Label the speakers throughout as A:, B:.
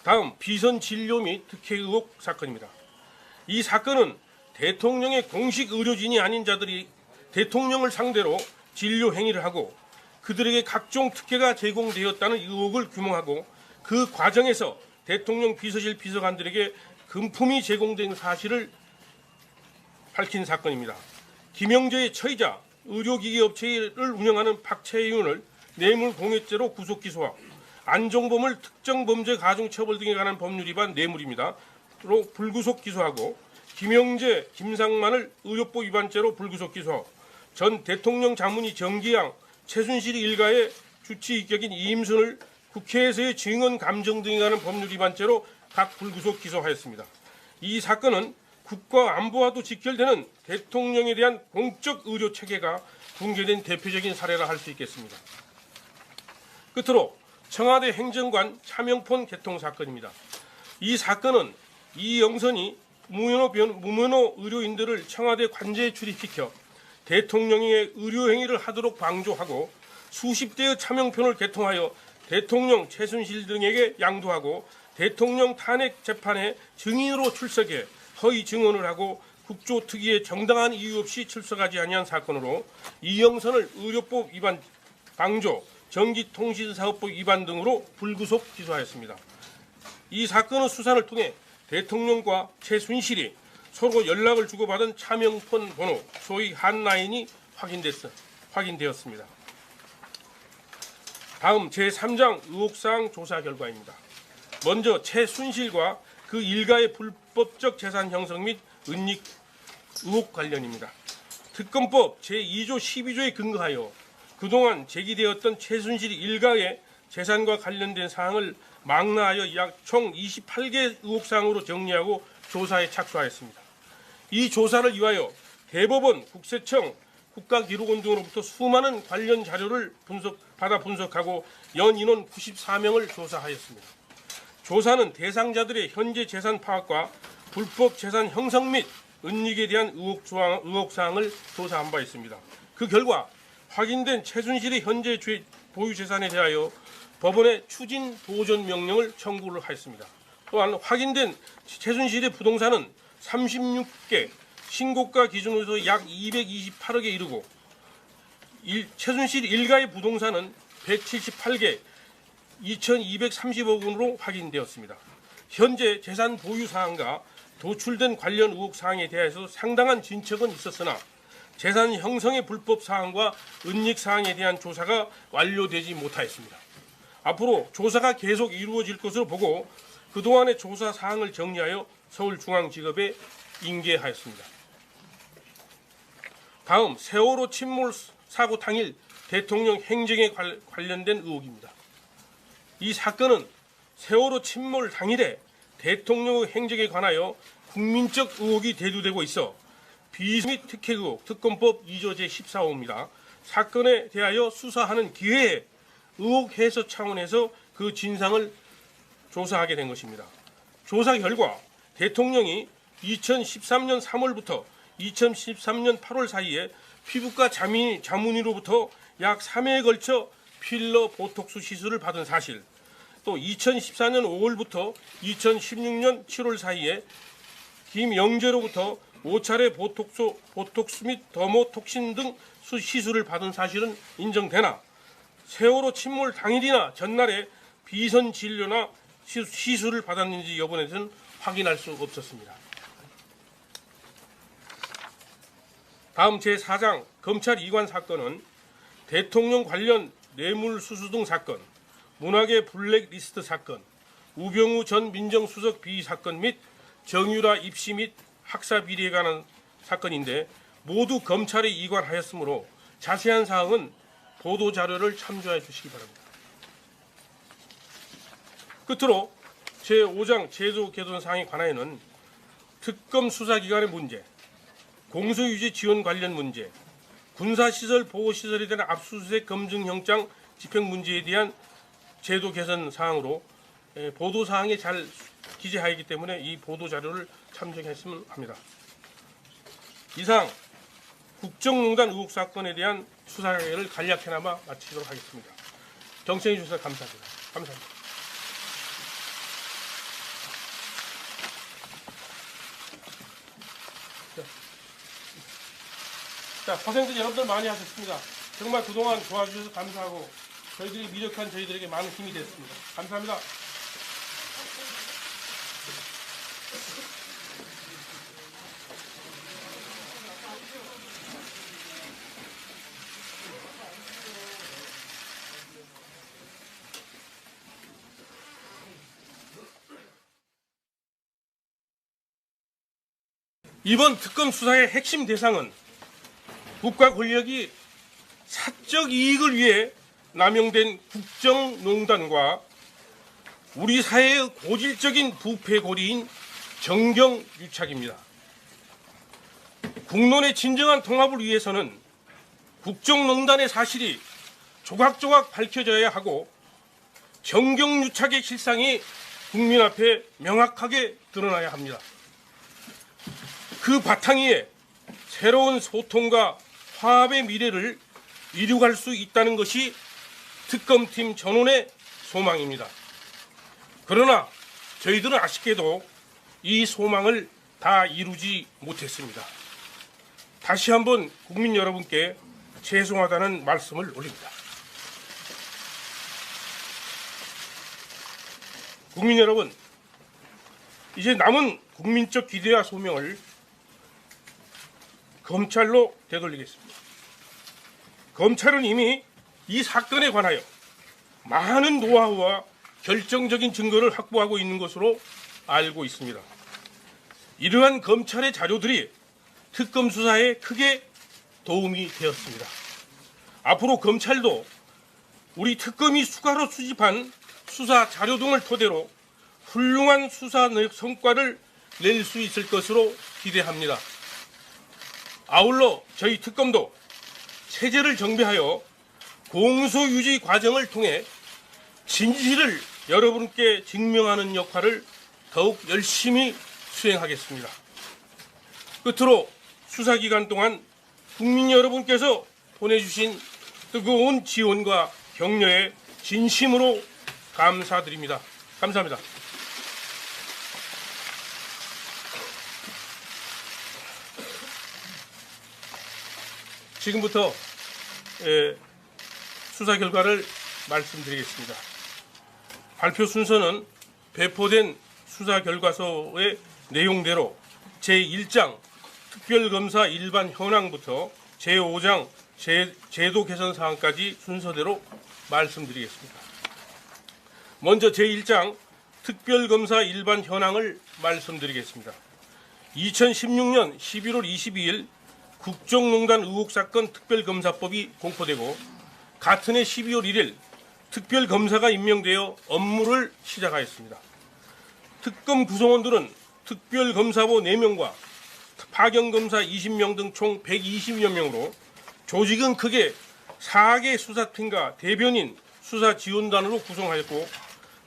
A: 다음 비선 진료 및 특혜 의혹 사건입니다. 이 사건은 대통령의 공식 의료진이 아닌 자들이 대통령을 상대로 진료 행위를 하고 그들에게 각종 특혜가 제공되었다는 의혹을 규명하고 그 과정에서 대통령 비서실 비서관들에게 금품이 제공된 사실을 밝힌 사건입니다. 김영재의 처이자 의료기기 업체를 운영하는 박채윤을 뇌물공여죄로 구속기소하고 안종범을 특정범죄 가중처벌 등에 관한 법률 위반 뇌물입니다. 로 불구속 기소하고 김영재, 김상만을 의료법 위반죄로 불구속 기소하고 전 대통령 자문위 정기양, 최순실 일가의 주치 입격인 이임순을 국회에서의 증언 감정 등에 관한 법률 위반죄로 각 불구속 기소하였습니다. 이 사건은 국가 안보와도 직결되는 대통령에 대한 공적 의료 체계가 붕괴된 대표적인 사례라 할 수 있겠습니다. 끝으로 청와대 행정관 차명폰 개통 사건입니다. 이 사건은 이영선이 무면허 의료인들을 청와대 관제에 출입시켜 대통령의 의료 행위를 하도록 방조하고 수십 대의 차명폰을 개통하여 대통령 최순실 등에게 양도하고 대통령 탄핵 재판에 증인으로 출석해 허위 증언을 하고 국조특위에 정당한 이유 없이 출석하지 아니한 사건으로 이영선을 의료법 위반, 방조, 전기통신사업법 위반 등으로 불구속 기소하였습니다. 이 사건의 수사를 통해 대통령과 최순실이 서로 연락을 주고받은 차명폰 번호, 소위 한라인이 확인되었습니다. 다음 제3장 의혹사항 조사 결과입니다. 먼저 최순실과 그 일가의 불법적 재산 형성 및 은닉 의혹 관련입니다. 특검법 제2조 12조에 근거하여 그동안 제기되었던 최순실 일가의 재산과 관련된 사항을 망라하여 약 총 28개 의혹사항으로 정리하고 조사에 착수하였습니다. 이 조사를 위하여 대법원, 국세청, 국가기록원 등으로부터 수많은 관련 자료를 분석하고 연 인원 94명을 조사하였습니다. 조사는 대상자들의 현재 재산 파악과 불법 재산 형성 및 은닉에 대한 의혹사항을 조사한 바 있습니다. 그 결과 확인된 최순실의 현재 보유 재산에 대하여 법원에 추진 보존 명령을 청구를 하였습니다. 또한 확인된 최순실의 부동산은 36개, 신고가 기준으로 약 228억에 이르고 최순실 일가의 부동산은 178개, 2,230억 원으로 확인되었습니다. 현재 재산 보유 사항과 도출된 관련 의혹 사항에 대해서 상당한 진척은 있었으나 재산 형성의 불법 사항과 은닉 사항에 대한 조사가 완료되지 못하였습니다. 앞으로 조사가 계속 이루어질 것으로 보고 그동안의 조사 사항을 정리하여 서울중앙지검에 인계하였습니다. 다음 세월호 침몰 사고 당일 대통령 행정에 관련된 의혹입니다. 이 사건은 세월호 침몰 당일에 대통령의 행적에 관하여 국민적 의혹이 대두되고 있어 비리 및 특혜 의혹 특검법 2조 제14호입니다. 사건에 대하여 수사하는 기회에 의혹 해소 차원에서 그 진상을 조사하게 된 것입니다. 조사 결과 대통령이 2013년 3월부터 2013년 8월 사이에 피부과 자문의로부터 약 3회에 걸쳐 필러 보톡스 시술을 받은 사실, 또 2014년 5월부터 2016년 7월 사이에 김영재로부터 5차례 보톡스 및 더모톡신 등 시술을 받은 사실은 인정되나 세월호 침몰 당일이나 전날에 비선 진료나 시술을 받았는지 여부에 대해서는 확인할 수 없었습니다. 다음 제4장 검찰 이관 사건은 대통령 관련 뇌물수수 등 사건, 문학의 블랙리스트 사건, 우병우 전 민정수석 비위 사건 및 정유라 입시 및 학사 비리에 관한 사건인데 모두 검찰에 이관하였으므로 자세한 사항은 보도자료를 참조해 주시기 바랍니다. 끝으로 제5장 제도 개선 사항에 관하여는 특검 수사기관의 문제, 공소유지 지원 관련 문제, 군사시설 보호시설에 대한 압수수색 검증영장 집행 문제에 대한 제도 개선 사항으로 보도사항에 잘 기재하였기 때문에 이 보도자료를 참조했으면 합니다. 이상 국정농단 의혹 사건에 대한 수사를 간략해나마 마치도록 하겠습니다. 경청해 주셔서 감사합니다. 감사합니다. 자, 고생들 여러분들 많이 하셨습니다. 정말 그동안 도와주셔서 감사하고 저희들이 미력한 저희들에게 많은 힘이 됐습니다. 감사합니다. 이번 특검 수사의 핵심 대상은 국가 권력이 사적 이익을 위해 남용된 국정농단과 우리 사회의 고질적인 부패 고리인 정경유착입니다. 국론의 진정한 통합을 위해서는 국정농단의 사실이 조각조각 밝혀져야 하고 정경유착의 실상이 국민 앞에 명확하게 드러나야 합니다. 그 바탕 위에 새로운 소통과 화합의 미래를 이루갈 수 있다는 것이 특검팀 전원의 소망입니다. 그러나 저희들은 아쉽게도 이 소망을 다 이루지 못했습니다. 다시 한번 국민 여러분께 죄송하다는 말씀을 올립니다. 국민 여러분, 이제 남은 국민적 기대와 소명을 검찰로 되돌리겠습니다. 검찰은 이미 이 사건에 관하여 많은 노하우와 결정적인 증거를 확보하고 있는 것으로 알고 있습니다. 이러한 검찰의 자료들이 특검 수사에 크게 도움이 되었습니다. 앞으로 검찰도 우리 특검이 추가로 수집한 수사 자료 등을 토대로 훌륭한 수사 성과를 낼 수 있을 것으로 기대합니다. 아울러 저희 특검도 체제를 정비하여 공소유지 과정을 통해 진실을 여러분께 증명하는 역할을 더욱 열심히 수행하겠습니다. 끝으로 수사기간 동안 국민 여러분께서 보내주신 뜨거운 지원과 격려에 진심으로 감사드립니다. 감사합니다. 지금부터 수사 결과를 말씀드리겠습니다. 발표 순서는 배포된 수사 결과서의 내용대로 제1장 특별검사 일반 현황부터 제5장 제도 개선 사항까지 순서대로 말씀드리겠습니다. 먼저 제1장 특별검사 일반 현황을 말씀드리겠습니다. 2016년 11월 22일 국정농단 의혹 사건 특별검사법이 공포되고 같은 해 12월 1일 특별검사가 임명되어 업무를 시작하였습니다. 특검 구성원들은 특별검사보 4명과 파견검사 20명 등 총 120여 명으로 조직은 크게 4개 수사팀과 대변인 수사지원단으로 구성하였고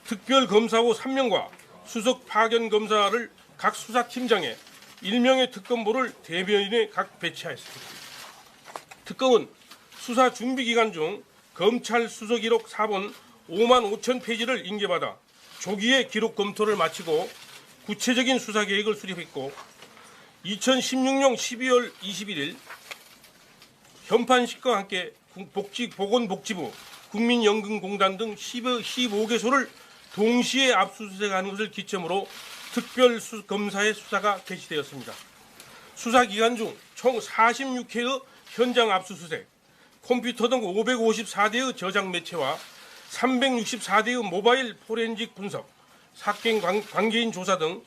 A: 특별검사보 3명과 수석 파견검사를 각 수사팀장에 1명의 특검보를 대변인에 각 배치하였습니다. 특검은 수사 준비 기간 중 검찰 수사기록 4본 5만 5천 페이지를 인계받아 조기에 기록 검토를 마치고 구체적인 수사 계획을 수립했고 2016년 12월 21일 현판식과 함께 보건복지부, 국민연금공단 등 15개소를 동시에 압수수색하는 것을 기점으로 특별검사의 수사가 개시되었습니다. 수사 기간 중 총 46회의 현장 압수수색, 컴퓨터 등 554대의 저장 매체와 364대의 모바일 포렌식 분석, 사건 관계인 조사 등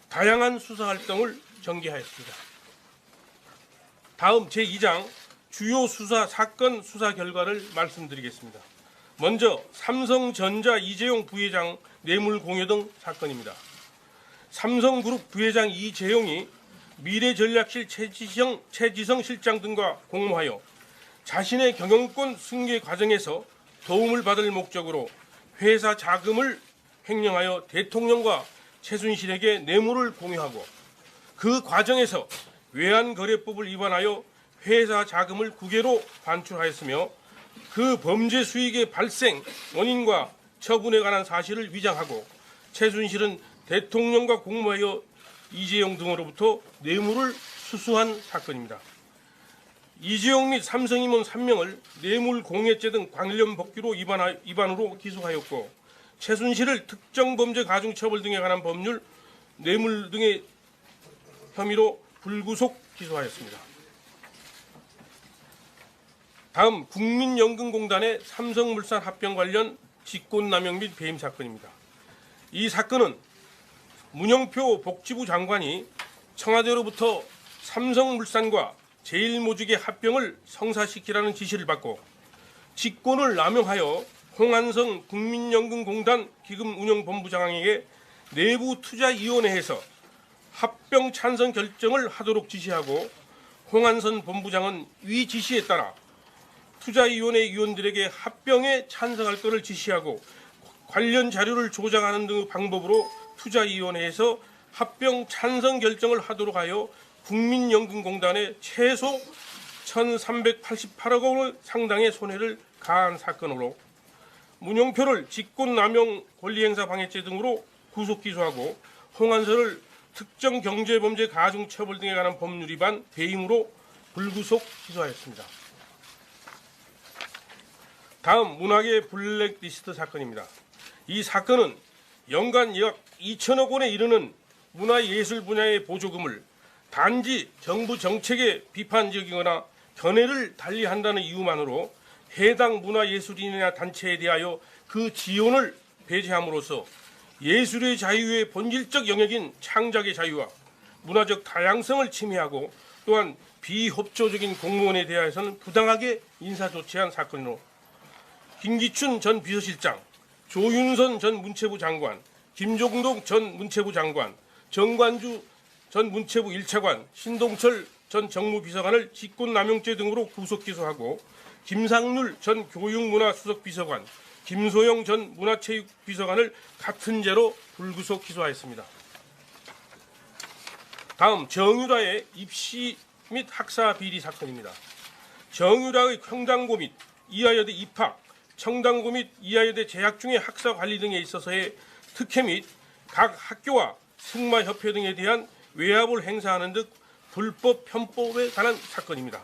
A: 다양한 수사 활동을 전개하였습니다. 다음 제2장 주요 수사 사건 수사 결과를 말씀드리겠습니다. 먼저 삼성전자 이재용 부회장 뇌물 공여 등 사건입니다. 삼성그룹 부회장 이재용이 미래전략실 최지성 실장 등과 공모하여 자신의 경영권 승계 과정에서 도움을 받을 목적으로 회사 자금을 횡령하여 대통령과 최순실에게 뇌물을 공유하고 그 과정에서 외환거래법을 위반하여 회사 자금을 국외로 반출하였으며 그 범죄 수익의 발생 원인과 처분에 관한 사실을 위장하고 최순실은 대통령과 공모하여 이재용 등으로부터 뇌물을 수수한 사건입니다. 이재용 및 삼성 임원 3명을 뇌물공여죄 등 관련 법규로 위반으로 기소하였고 최순실을 특정범죄 가중처벌 등에 관한 법률 뇌물 등의 혐의로 불구속 기소하였습니다. 다음 국민연금공단의 삼성물산 합병 관련 직권남용 및 배임 사건입니다. 이 사건은 문영표 복지부 장관이 청와대로부터 삼성물산과 제일모직의 합병을 성사시키라는 지시를 받고 직권을 남용하여 홍한선 국민연금공단 기금운영본부장에게 내부투자위원회에서 합병 찬성 결정을 하도록 지시하고 홍한선 본부장은 위 지시에 따라 투자위원회 위원들에게 합병에 찬성할 것을 지시하고 관련 자료를 조작하는 등의 방법으로 투자위원회에서 합병 찬성 결정을 하도록 하여 국민연금공단에 최소 1,388억 원 상당의 손해를 가한 사건으로 문영표를 직권남용 권리행사 방해죄 등으로 구속 기소하고 홍한선을 특정경제범죄 가중처벌 등에 관한 법률 위반 배임으로 불구속 기소하였습니다. 다음 문화계 블랙리스트 사건입니다. 이 사건은 연간 약 2천억 원에 이르는 문화예술 분야의 보조금을 단지 정부 정책에 비판적이거나 견해를 달리한다는 이유만으로 해당 문화예술인이나 단체에 대하여 그 지원을 배제함으로써 예술의 자유의 본질적 영역인 창작의 자유와 문화적 다양성을 침해하고 또한 비협조적인 공무원에 대해서는 부당하게 인사조치한 사건으로 김기춘 전 비서실장, 조윤선 전 문체부 장관, 김종동 전 문체부 장관, 정관주 전 문체부 1차관, 신동철 전 정무비서관을 직권남용죄 등으로 구속 기소하고 김상률 전 교육문화수석비서관, 김소영 전 문화체육비서관을 같은 죄로 불구속 기소하였습니다. 다음 정유라의 입시 및 학사 비리 사건입니다. 정유라의 청당고 및 이화여대 입학, 청당고 및 이화여대 재학 중의 학사 관리 등에 있어서의 특혜 및 각 학교와 승마협회 등에 대한 외압을 행사하는 등 불법 편법에 관한 사건입니다.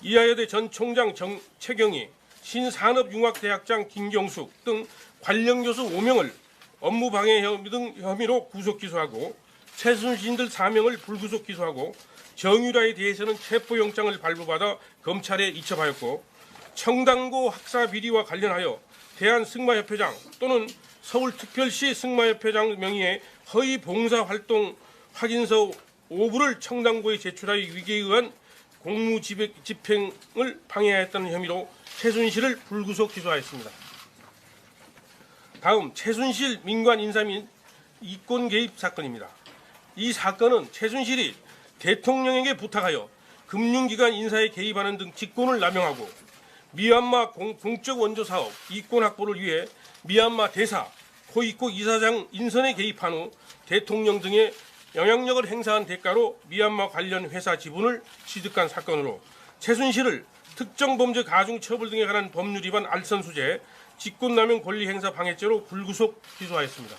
A: 이화여대 전 총장 최경희, 신산업융합대학장 김경숙 등 관련 교수 5명을 업무방해 등 혐의로 구속 기소하고 최순실 4명을 불구속 기소하고 정유라에 대해서는 체포영장을 발부받아 검찰에 이첩하였고 청당고 학사 비리와 관련하여 대한승마협회장 또는 서울특별시 승마협회장 명의의 허위 봉사활동 확인서 5부를 청당고에 제출하여 위계에 의한 공무집행을 방해하였다는 혐의로 최순실을 불구속 기소하였습니다. 다음 최순실 민관 인사 및 이권 개입 사건입니다. 이 사건은 최순실이 대통령에게 부탁하여 금융기관 인사에 개입하는 등 직권을 남용하고 미얀마 공적 원조 사업 이권 확보를 위해 미얀마 대사, 코이코 이사장 인선에 개입한 후 대통령 등의 영향력을 행사한 대가로 미얀마 관련 회사 지분을 취득한 사건으로 최순실을 특정범죄 가중처벌 등에 관한 법률 위반 알선수재, 직권남용 권리행사 방해죄로 불구속 기소하였습니다.